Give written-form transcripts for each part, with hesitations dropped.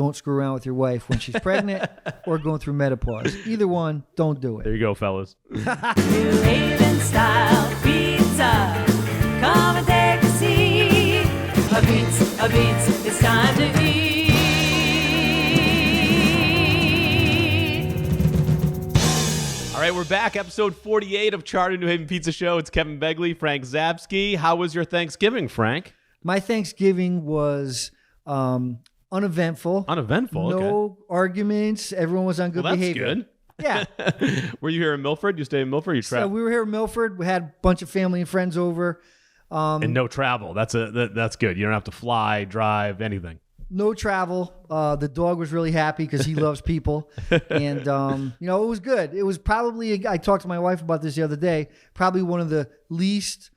don't screw around with your wife when she's pregnant or going through menopause. Either one, don't do it. There you go, fellas. New Haven style pizza. Come and take a seat. A pizza, it's time to eat. All right, we're back. Episode 48 of Charred, New Haven Pizza Show. It's Kevin Begley, Frank Zabsky. How was your Thanksgiving, Frank? My Thanksgiving was uneventful. Uneventful, No arguments. Everyone was on good Well, that's behavior. good. Yeah. Were you here in Milford? You stayed in Milford? You So traveled? we were here in Milford. We had a bunch of family and friends over. And no travel. That's good. You don't have to fly, drive, anything. No travel. The dog was really happy because he loves people. And, it was good. It was probably, I talked to my wife about this the other day, probably one of the least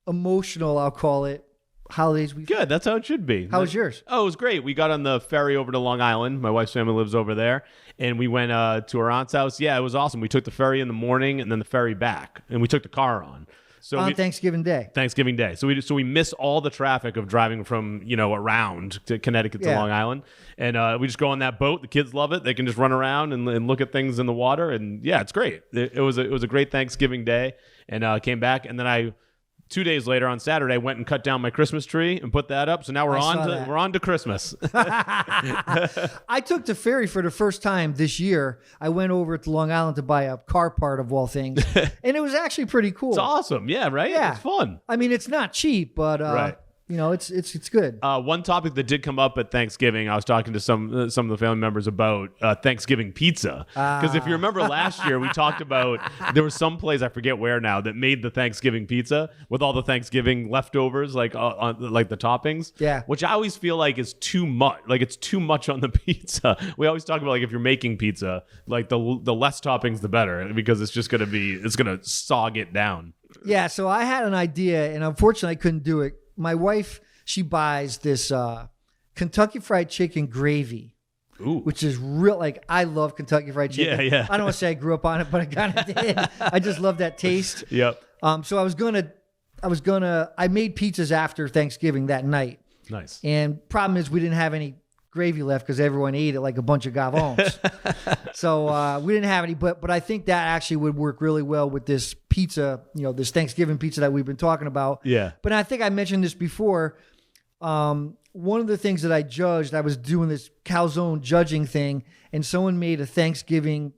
emotional, I'll call it, holidays we've Good. That's how it should be. How was yours? Oh, it was great. We got on the ferry over to Long Island. My wife's family lives over there. And we went to her aunt's house. Yeah, it was awesome. We took the ferry in the morning and then the ferry back. And we took the car on. So on Thanksgiving Day. Thanksgiving Day. So we miss all the traffic of driving from, around to Connecticut to Long Island. And we just go on that boat. The kids love it. They can just run around and look at things in the water. And yeah, it's great. It was a great Thanksgiving Day. And came back. And then 2 days later on Saturday, I went and cut down my Christmas tree and put that up. So now we're on to Christmas. I took the ferry for the first time this year. I went over to Long Island to buy a car part of all things. And it was actually pretty cool. It's awesome. Yeah, right? Yeah. It's fun. I mean, it's not cheap, but Right. it's good. One topic that did come up at Thanksgiving, I was talking to some of the family members about Thanksgiving pizza. Because if you remember last year, we talked about there was some place, I forget where now, that made the Thanksgiving pizza with all the Thanksgiving leftovers, like the toppings. Yeah. Which I always feel like is too much. Like it's too much on the pizza. We always talk about like if you're making pizza, like the less toppings, the better, because it's just gonna sog it down. Yeah. So I had an idea, and unfortunately, I couldn't do it. My wife, she buys this Kentucky Fried Chicken gravy, which is real. Like, I love Kentucky Fried Chicken. Yeah. I don't want to say I grew up on it, but I kind of did. I just love that taste. Yep. So I made pizzas after Thanksgiving that night. Nice. And problem is we didn't have any gravy left because everyone ate it like a bunch of gavons. So we didn't have any, but I think that actually would work really well with this pizza, this Thanksgiving pizza that we've been talking about. Yeah. But I think I mentioned this before. One of the things that I judged, I was doing this calzone judging thing, and someone made a Thanksgiving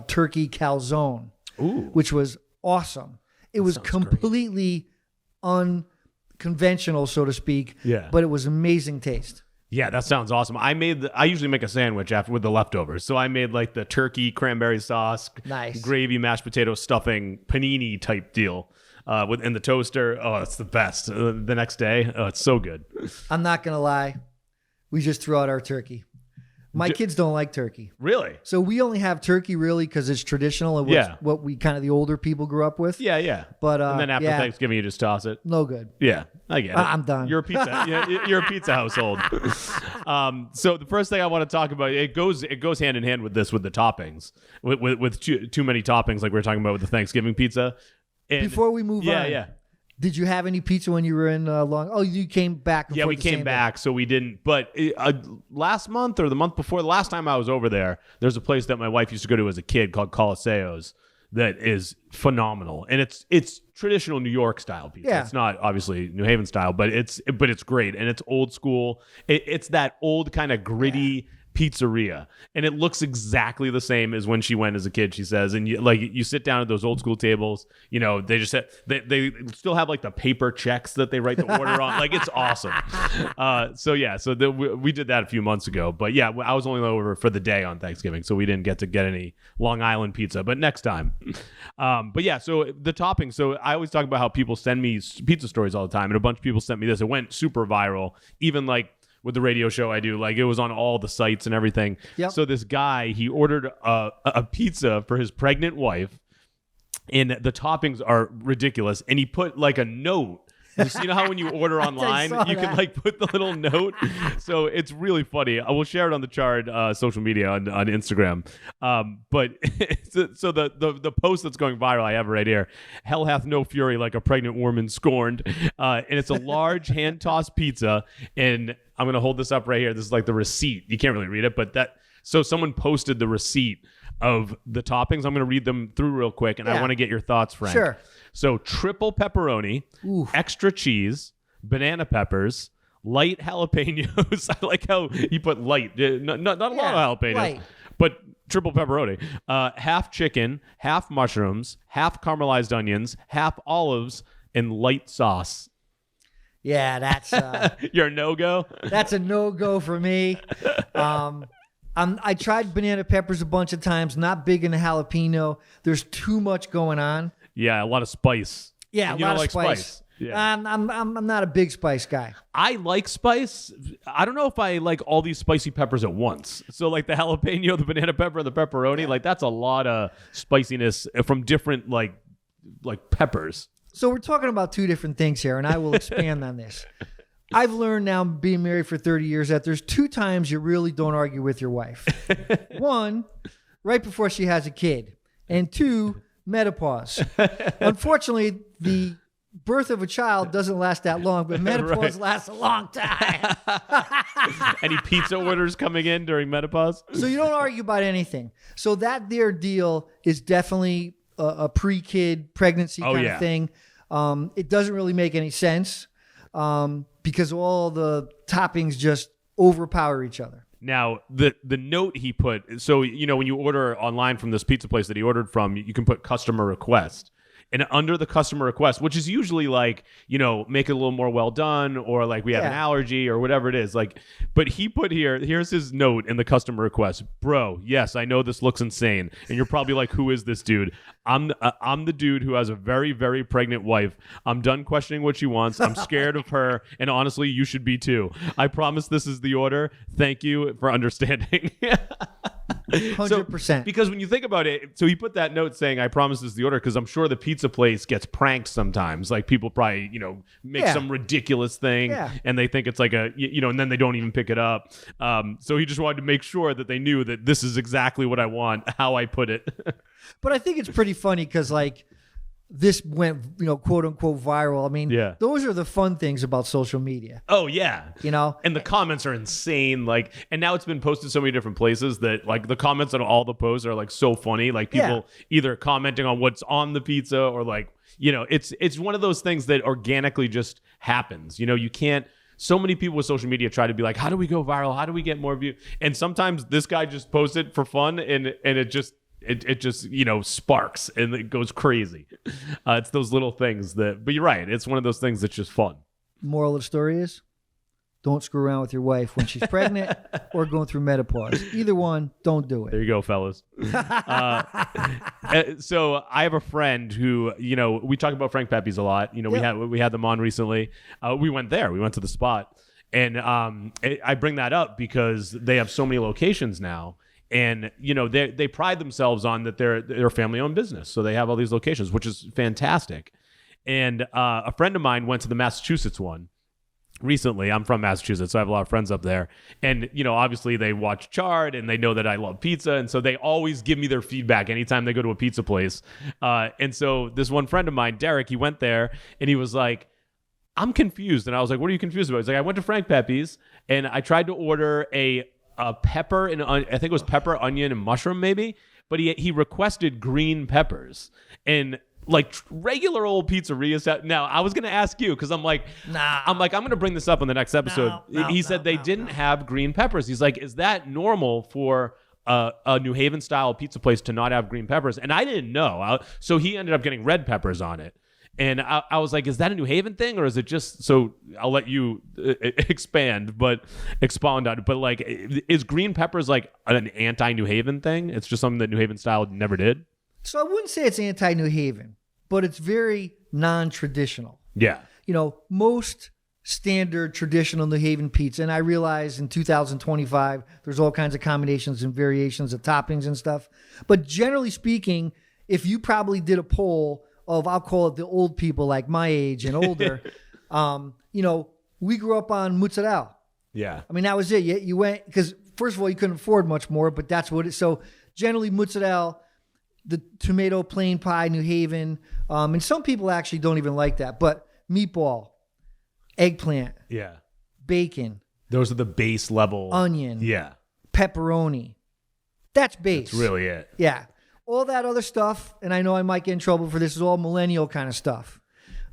turkey calzone, which was awesome. It was completely unconventional, so to speak. Yeah. But it was amazing taste. Yeah, that sounds awesome. I usually make a sandwich after with the leftovers. So I made like the turkey cranberry sauce, nice gravy, mashed potato stuffing, panini type deal in the toaster. Oh, it's the best. The next day, oh, it's so good. I'm not going to lie. We just threw out our turkey. My kids don't like turkey. Really? So we only have turkey really because it's traditional and what we kind of the older people grew up with. Yeah. But and then after Thanksgiving, you just toss it. No good. Yeah, I get it. I'm done. You're a pizza. You're a pizza household. So the first thing I want to talk about, it goes hand in hand with this, with the toppings, with too many toppings, like we were talking about with the Thanksgiving pizza. And before we move on, yeah. Did you have any pizza when you were in Long? Oh, you came back. Yeah, we came back, so we didn't. But last month or the month before, the last time I was over there's a place that my wife used to go to as a kid called Coliseo's that is phenomenal, and it's traditional New York style pizza. Yeah. It's not obviously New Haven style, but it's great, and it's old school. It's that old kind of gritty pizzeria, and it looks exactly the same as when she went as a kid, she says. And you sit down at those old school tables, they just they still have like the paper checks that they write the order on. Like, it's awesome. We did that a few months ago, but yeah, I was only over for the day on Thanksgiving, so we didn't get to get any Long Island pizza, but next time. But yeah, so the toppings, so I always talk about how people send me pizza stories all the time, and a bunch of people sent me this. It went super viral, even like with the radio show I do, like it was on all the sites and everything. Yep. So this guy, he ordered a pizza for his pregnant wife, and the toppings are ridiculous. And he put like a note You know how when you order online, you can like put the little note. So it's really funny. I will share it on the Charred social media on Instagram. But so the post that's going viral, I have it right here. Hell hath no fury like a pregnant woman scorned. And it's a large hand tossed pizza. And I'm gonna hold this up right here. This is like the receipt. You can't really read it, but so someone posted the receipt of the toppings. I'm going to read them through real quick, and I want to get your thoughts, Frank. Sure. So triple pepperoni, extra cheese, banana peppers, light jalapenos. I like how he put light. Not a lot of jalapenos, light. but triple pepperoni. Half chicken, half mushrooms, half caramelized onions, half olives, and light sauce. Yeah, that's You're a no-go? That's a no-go for me. I tried banana peppers a bunch of times. Not big into jalapeno. There's too much going on. Yeah, a lot of spice. Yeah, and a lot of spice. Yeah. I'm not a big spice guy. I like spice. I don't know if I like all these spicy peppers at once. So like the jalapeno, the banana pepper, the pepperoni, like that's a lot of spiciness from different like peppers. So we're talking about two different things here, and I will expand on this. I've learned now, being married for 30 years, that there's 2 times you really don't argue with your wife. 1, right before she has a kid. And 2, menopause. Unfortunately, the birth of a child doesn't last that long, but menopause lasts a long time. Any pizza orders coming in during menopause? So you don't argue about anything. So that there deal is definitely a pre-kid pregnancy kind of thing. It doesn't really make any sense. Because all the toppings just overpower each other. Now, the note he put, so, you know, when you order online from this pizza place that he ordered from, you can put customer request. And under the customer request, which is usually like, you know, make it a little more well done, or like we have an allergy or whatever it is. Like, but he put here's his note in the customer request. Bro, yes, I know this looks insane. And you're probably like, who is this dude? I'm the dude who has a very, very pregnant wife. I'm done questioning what she wants. I'm scared of her. And honestly, you should be too. I promise this is the order. Thank you for understanding. 100%. So, because when you think about it, so he put that note saying, I promise this is the order, because I'm sure the pizza place gets pranked sometimes. Like people probably, you know, make some ridiculous thing and they think it's like and then they don't even pick it up. So he just wanted to make sure that they knew that this is exactly what I want, how I put it. But I think it's pretty funny because like this went, you know, quote unquote viral. I mean, those are the fun things about social media. Oh yeah. You know, and the comments are insane. Like, and now it's been posted so many different places that like the comments on all the posts are like so funny. Like people either commenting on what's on the pizza or like, you know, it's one of those things that organically just happens. You know, you can't. So many people with social media try to be like, how do we go viral? How do we get more views? And sometimes this guy just posts it for fun and it just, you know, sparks and it goes crazy. It's those little things but you're right. It's one of those things that's just fun. Moral of the story is, don't screw around with your wife when she's pregnant or going through menopause. Either one, don't do it. There you go, fellas. So I have a friend who, you know, we talk about Frank Pepe's a lot. You know, we had them on recently. We went there. We went to the spot. And I bring that up because they have so many locations now. And, you know, they pride themselves on that they're a family-owned business. So they have all these locations, which is fantastic. And a friend of mine went to the Massachusetts one recently. I'm from Massachusetts, so I have a lot of friends up there. And, you know, obviously they watch Charred and they know that I love pizza. And so they always give me their feedback anytime they go to a pizza place. And so this one friend of mine, Derek, he went there and he was like, I'm confused. And I was like, what are you confused about? He's like, I went to Frank Pepe's and I tried to order a pepper and I think it was pepper, onion, and mushroom maybe, but he requested green peppers and like regular old pizzerias. Now I was going to ask you because I'm like, I'm going to bring this up on the next episode. He said they didn't have green peppers. He's like, is that normal for a New Haven style pizza place to not have green peppers? And I didn't know. So he ended up getting red peppers on it. And I was like, is that a New Haven thing or is it just, so I'll let you expound on it. But like, is green peppers like an anti-New Haven thing? It's just something that New Haven style never did? So I wouldn't say it's anti-New Haven, but it's very non-traditional. Yeah. You know, most standard traditional New Haven pizza, and I realize in 2025, there's all kinds of combinations and variations of toppings and stuff. But generally speaking, if you probably did a poll of, I'll call it the old people like my age and older, We grew up on mozzarella. Yeah. I mean, that was it. You went, because first of all, you couldn't afford much more, but that's what it is. So generally mozzarella, the tomato plain pie, New Haven. And some people actually don't even like that, but meatball, eggplant, Yeah. bacon, Those are the base level. onion, Yeah. pepperoni. That's base. That's really it. Yeah. All that other stuff, and I know I might get in trouble for this, is all millennial kind of stuff.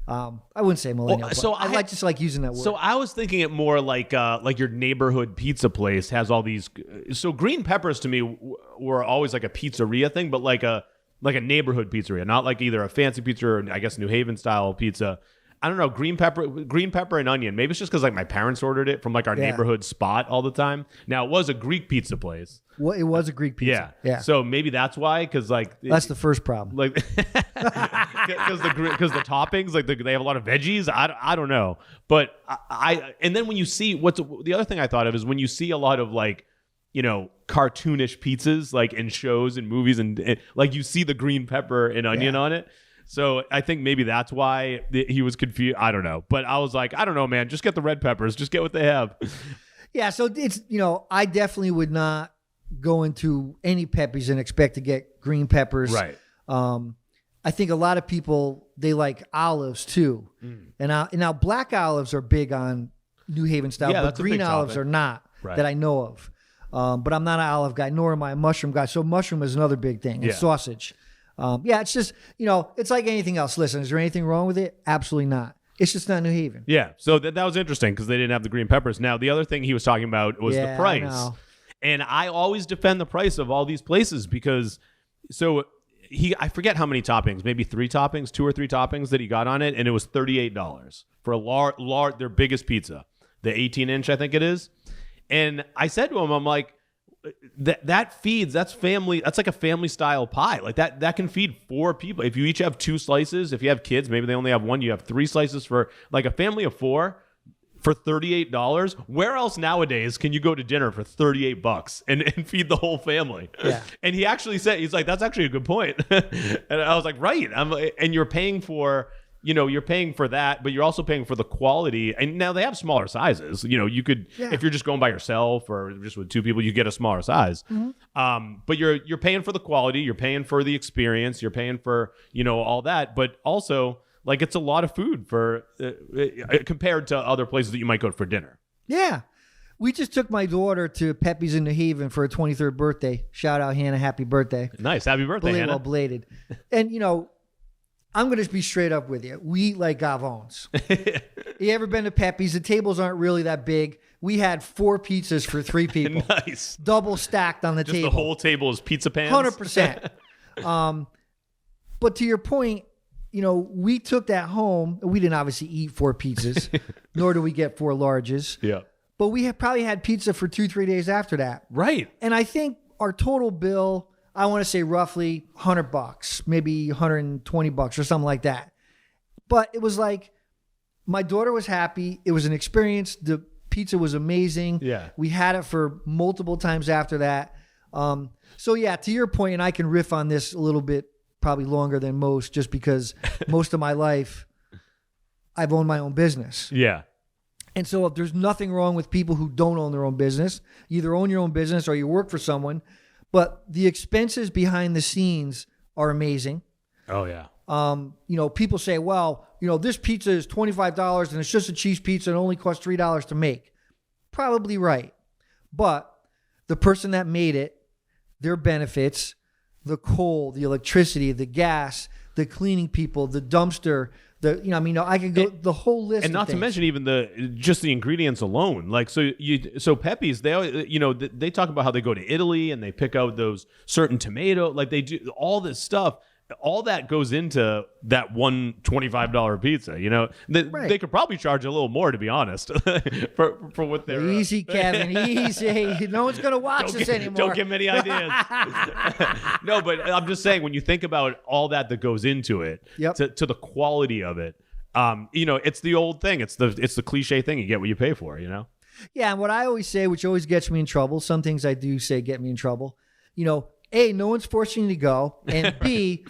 I wouldn't say millennial, but so I like using that word. So I was thinking it more like your neighborhood pizza place has all these. So green peppers to me were always like a pizzeria thing, but like a neighborhood pizzeria, not like either a fancy pizza or I guess New Haven style pizza. I don't know, green pepper and onion. Maybe it's just because like my parents ordered it from like our neighborhood spot all the time. Now it was a Greek pizza place. Well, it was a Greek pizza. Yeah. So maybe that's why, because like that's the first problem. Like because the toppings, like they have a lot of veggies. I don't know, but I and then when you see the other thing I thought of is when you see a lot of like, cartoonish pizzas like in shows and movies and like you see the green pepper and onion on it. So I think maybe that's why he was confused. I don't know. But I was like, I don't know, man. Just get the red peppers. Just get what they have. Yeah. So it's, I definitely would not go into any Pepe's and expect to get green peppers. Right. I think a lot of people, they like olives too. And now black olives are big on New Haven style, but green olives are not that I know of. But I'm not an olive guy, nor am I a mushroom guy. So mushroom is another big thing. And sausage. It's just, it's like anything else. Listen, is there anything wrong with it? Absolutely not. It's just not New Haven. Yeah. So that was interesting because they didn't have the green peppers. Now, the other thing he was talking about was the price. I know. And I always defend the price of all these places because I forget how many toppings, maybe 2 or 3 toppings that he got on it. And it was $38 for a their biggest pizza, the 18-inch, I think it is. And I said to him, I'm like, that's family. That's like a family style pie. Like that can feed 4 people. If you each have 2 slices, if you have kids, maybe they only have 1. You have 3 slices for like a family of 4 for $38. Where else nowadays can you go to dinner for $38 and feed the whole family? Yeah. And he actually said, he's like, that's actually a good point. And I was like, right. And you're paying for. You're paying for that, but you're also paying for the quality. And now they have smaller sizes. You could, if you're just going by yourself or just with 2 people, you get a smaller size. Mm-hmm. But you're paying for the quality. You're paying for the experience. You're paying for, all that. But also, like, it's a lot of food for compared to other places that you might go for dinner. Yeah. We just took my daughter to Pepe's in New Haven for her 23rd birthday. Shout out, Hannah. Happy birthday. Nice. Happy birthday, Hannah. Well, belated. And, I'm going to be straight up with you. We eat like gavons. You ever been to Pepe's? The tables aren't really that big. We had 4 pizzas for 3 people. Nice. Double stacked on the table. Just the whole table is pizza pans? 100%. But to your point, we took that home. We didn't obviously eat 4 pizzas, nor do we get 4 larges. Yeah. But we probably had pizza for 2-3 days after that. Right. And I think our total bill, I want to say roughly $100, maybe $120 or something like that. But it was like, my daughter was happy. It was an experience. The pizza was amazing. Yeah. We had it for multiple times after that. So yeah, to your point, and I can riff on this a little bit, probably longer than most, just because most of my life I've owned my own business. Yeah. And so if there's nothing wrong with people who don't own their own business, you either own your own business or you work for someone. But the expenses behind the scenes are amazing. Oh, yeah. People say, well, this pizza is $25 and it's just a cheese pizza and only costs $3 to make. Probably right. But the person that made it, their benefits, the coal, the electricity, the gas, the cleaning people, the dumpster, I could go the whole list. And not to mention even just the ingredients alone. Like, so Pepe's, they talk about how they go to Italy and they pick out those certain tomato, like they do all this stuff. All that goes into that one $25 pizza. They could probably charge a little more, to be honest, for what they're. Easy, Kevin, easy. No one's gonna watch this anymore. Don't get many ideas. No, but I'm just saying, when you think about all that goes into it, to the quality of it, it's the old thing. It's the cliche thing. You get what you pay for. Yeah, and what I always say, which always gets me in trouble. Some things I do say get me in trouble. A, no one's forcing you to go. And B,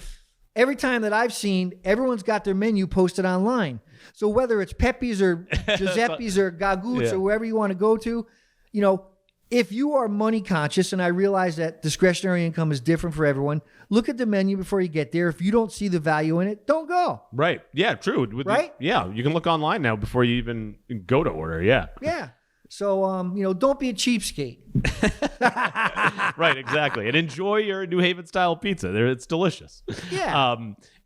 every time that I've seen, everyone's got their menu posted online. So whether it's Pepe's or Giuseppe's or Gagut's or wherever you want to go to, you know, if you are money conscious, and I realize that discretionary income is different for everyone, look at the menu before you get there. If you don't see the value in it, don't go. Right. Yeah, true. Right? Yeah, you can look online now before you even go to order. Yeah. Yeah. So, you know, don't be a cheapskate. Right, exactly. And enjoy your New Haven style pizza. It's delicious. Yeah.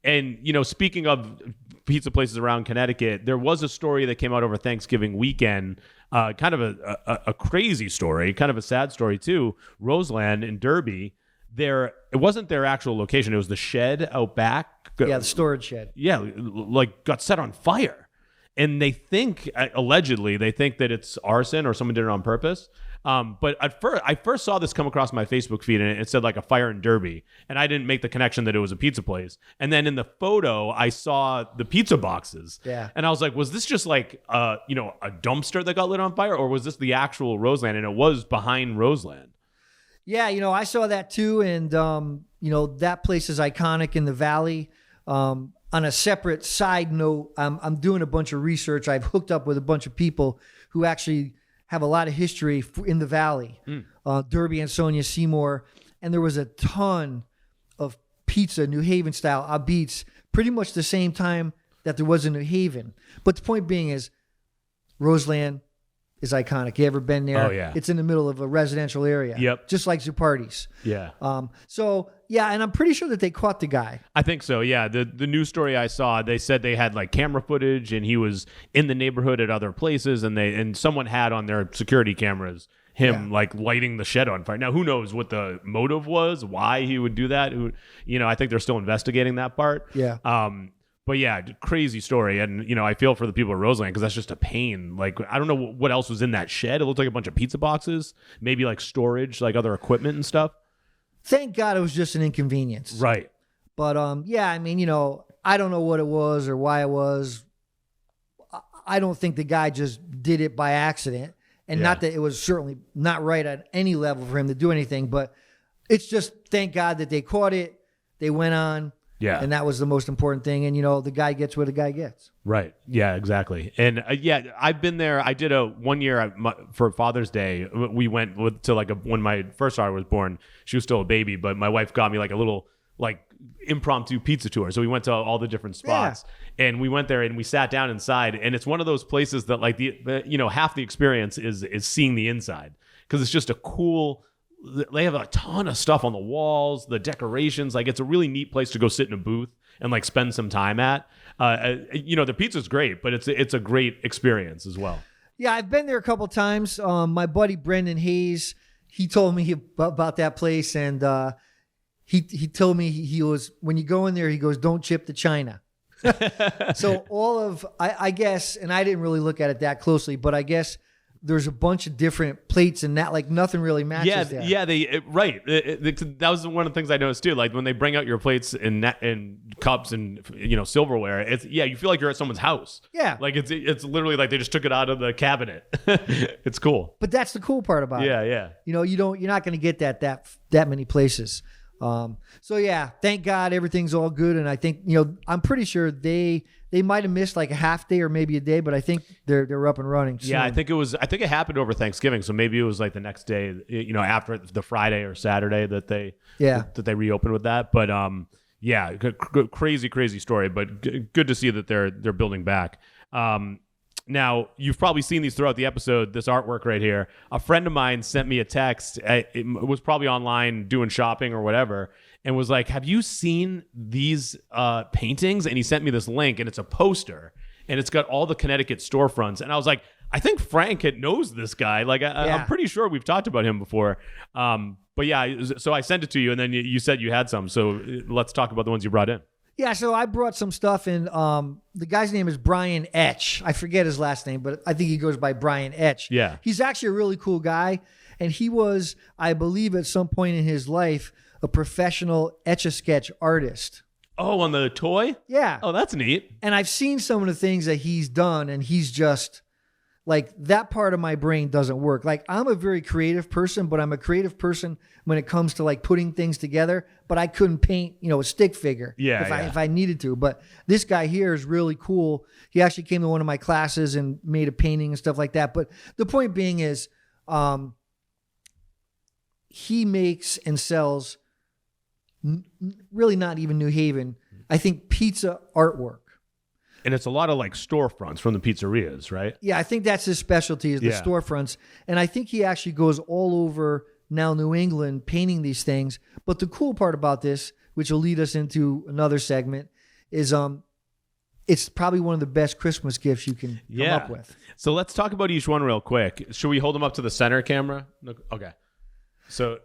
And, you know, speaking of pizza places around Connecticut, there was a story that came out over Thanksgiving weekend, kind of a crazy story, kind of a sad story too. Roseland in Derby, it wasn't their actual location. It was the shed out back. Yeah, the storage shed. Yeah, like got set on fire. And they think, allegedly, they think that it's arson or someone did it on purpose. But I first saw this come across my Facebook feed, and it said like a fire in Derby, and I didn't make the connection that it was a pizza place. And then in the photo, I saw the pizza boxes. Yeah. And I was like, was this just like you know, a dumpster that got lit on fire, or was this the actual Roseland? And it was behind Roseland. Yeah, you know, I saw that too, and you know, that place is iconic in the valley. On a separate side note, I'm doing a bunch of research. I've hooked up with a bunch of people who actually have a lot of history in the valley. Derby and Sonia Seymour, and there was a ton of pizza, New Haven style, Apizza, pretty much the same time that there was in New Haven. But the point being is, Roseland is iconic. You ever been there? Oh, yeah. It's in the middle of a residential area. Yep. Just like Zupardi's. Yeah. So yeah, and I'm pretty sure that they caught the guy. I think so. Yeah. The news story I saw, they said they had like camera footage, and he was in the neighborhood at other places, and someone had on their security cameras him like lighting the shed on fire. Now, who knows what the motive was, why he would do that? You know, I think they're still investigating that part. Yeah. But yeah, crazy story. And, you know, I feel for the people of Roseland because that's just a pain. Like, I don't know what else was in that shed. It looked like a bunch of pizza boxes, maybe like storage, like other equipment and stuff. Thank God it was just an inconvenience. Right. But yeah, I mean, you know, I don't know what it was or why it was. I don't think the guy just did it by accident. And not that it was certainly not right at any level for him to do anything, but it's just thank God that they caught it. They went on. Yeah. And that was the most important thing. And, you know, the guy gets what the guy gets. Right. Yeah, exactly. And yeah, I've been there. I did one year for Father's Day. We went to like when my first daughter was born, she was still a baby, but my wife got me like a little like impromptu pizza tour. So we went to all the different spots and we went there and we sat down inside. And it's one of those places that like you know, half the experience is seeing the inside because it's just a cool. They have a ton of stuff on the walls, the decorations. Like, it's a really neat place to go sit in a booth and like spend some time at. You know, the pizza's great, but it's a great experience as well. Yeah, I've been there a couple times. My buddy Brendan Hayes, he told me about that place, and he told me he was, when you go in there, he goes, don't chip the china. So all of, I guess, and I didn't really look at it that closely, but I guess there's a bunch of different plates and that, like, nothing really matches there. Yeah, right. That was one of the things I noticed too. Like when they bring out your plates and cups and, you know, silverware, you feel like you're at someone's house. Yeah. Like it's literally like they just took it out of the cabinet. It's cool. But that's the cool part about it. Yeah. You know, you're not going to get that many places. So yeah, thank God everything's all good. And I think, you know, I'm pretty sure they might have missed like a half day or maybe a day, but I think they're up and running soon. Yeah, I think it happened over Thanksgiving. So maybe it was like the next day, you know, after the Friday or Saturday that they reopened with that. But yeah, crazy story, but good to see that they're building back. Now, you've probably seen these throughout the episode, this artwork right here. A friend of mine sent me a text. It was probably online doing shopping or whatever, and was like, have you seen these paintings? And he sent me this link, and it's a poster, and it's got all the Connecticut storefronts. And I was like, I think Frank knows this guy. Like, I'm pretty sure we've talked about him before. But yeah, so I sent it to you, and then you said you had some. So let's talk about the ones you brought in. Yeah, so I brought some stuff in. The guy's name is Brian Etch. I forget his last name, but I think he goes by Brian Etch. Yeah. He's actually a really cool guy. And he was, I believe at some point in his life, a professional Etch-a-Sketch artist. Oh, on the toy? Yeah. Oh, that's neat. And I've seen some of the things that he's done, and he's just like that part of my brain doesn't work. Like I'm a very creative person, but I'm a creative person when it comes to like putting things together, but I couldn't paint, a stick figure if I needed to. But this guy here is really cool. He actually came to one of my classes and made a painting and stuff like that. But the point being is, he makes and sells really not even New Haven, I think pizza artwork. And it's a lot of like storefronts from the pizzerias, right? Yeah, I think that's his specialty is the storefronts. And I think he actually goes all over now New England painting these things. But the cool part about this, which will lead us into another segment, is it's probably one of the best Christmas gifts you can come up with. So let's talk about each one real quick. Should we hold them up to the center camera? Okay. So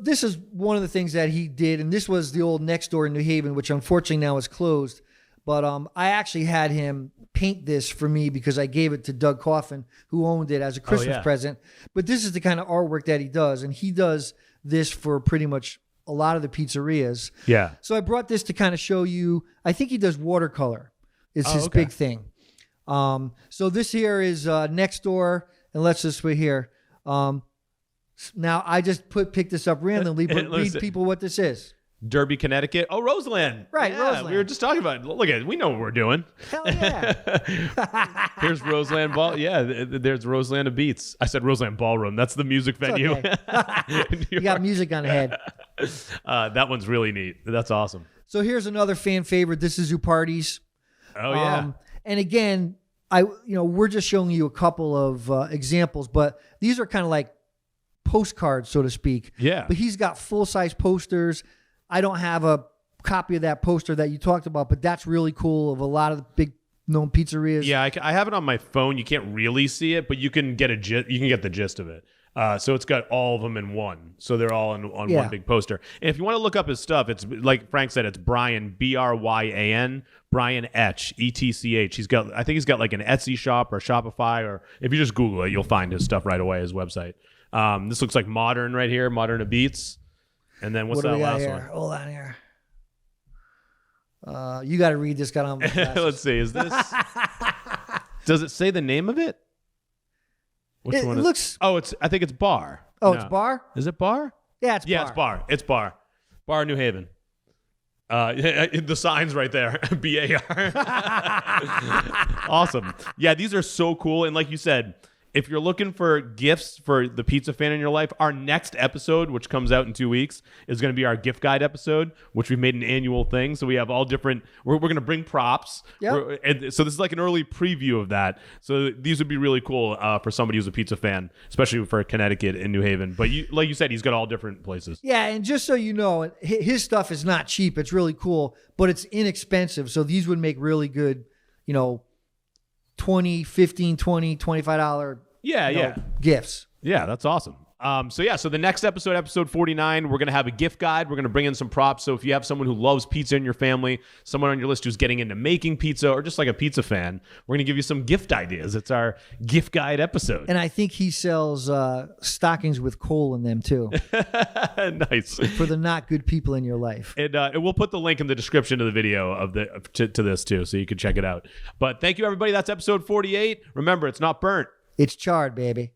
this is one of the things that he did, and this was the old Next Door in New Haven, which unfortunately now is closed. But I actually had him paint this for me because I gave it to Doug Coffin, who owned it as a Christmas present. But this is the kind of artwork that he does, and he does this for pretty much a lot of the pizzerias. Yeah. So I brought this to kind of show you. I think he does watercolor. It's his big thing. So this here is Next Door, and let's just wait here. Now I just picked this up randomly, but read people what this is. Derby, Connecticut. Oh, Roseland. Right, yeah, Roseland. We were just talking about it. Look at it. We know what we're doing. Hell yeah. Here's Roseland Ball. Yeah, there's Roseland Apizza. I said Roseland Ballroom. That's the music venue. Okay. You got music on the head. That one's really neat. That's awesome. So here's another fan favorite. This is Uparties. Oh, yeah. And again, we're just showing you a couple of examples, but these are kind of like postcards, so to speak. Yeah. But he's got full-size posters. I don't have a copy of that poster that you talked about, but that's really cool of a lot of the big known pizzerias. Yeah, I have it on my phone. You can't really see it, but you can get the gist of it. So it's got all of them in one. So they're all on one big poster. And if you want to look up his stuff, it's like Frank said, it's Brian, Bryan, Brian Etch, ETCH. I think he's got like an Etsy shop or Shopify, or if you just Google it, you'll find his stuff right away, his website. This looks like Modern right here, Modern Apizza. And then what's that last one? Hold on here. You got to read this. Let's see. Is this? Does it say the name of it? Which one? Looks. Oh, I think it's Bar. Oh, no. It's Bar. Is it Bar? Yeah, it's Bar. Yeah, it's Bar. It's Bar. Bar, New Haven. The sign's right there. BAR. Awesome. Yeah, these are so cool. And like you said, if you're looking for gifts for the pizza fan in your life, our next episode, which comes out in 2 weeks, is going to be our gift guide episode, which we've made an annual thing. So we have all different, we're going to bring props. Yep. And so this is like an early preview of that. So these would be really cool for somebody who's a pizza fan, especially for Connecticut and New Haven. But like you said, he's got all different places. Yeah, and just so you know, his stuff is not cheap. It's really cool, but it's inexpensive. So these would make really good, $20, $15, $20, $25 gifts. Yeah, that's awesome. So the next episode 49, we're going to have a gift guide. We're going to bring in some props. So if you have someone who loves pizza in your family, someone on your list who's getting into making pizza, or just like a pizza fan, we're going to give you some gift ideas. It's our gift guide episode. And I think he sells stockings with coal in them too. Nice. For the not good people in your life. And we'll put the link in the description of the video to this too, so you can check it out. But thank you, everybody. That's episode 48. Remember, it's not burnt. It's charred, baby.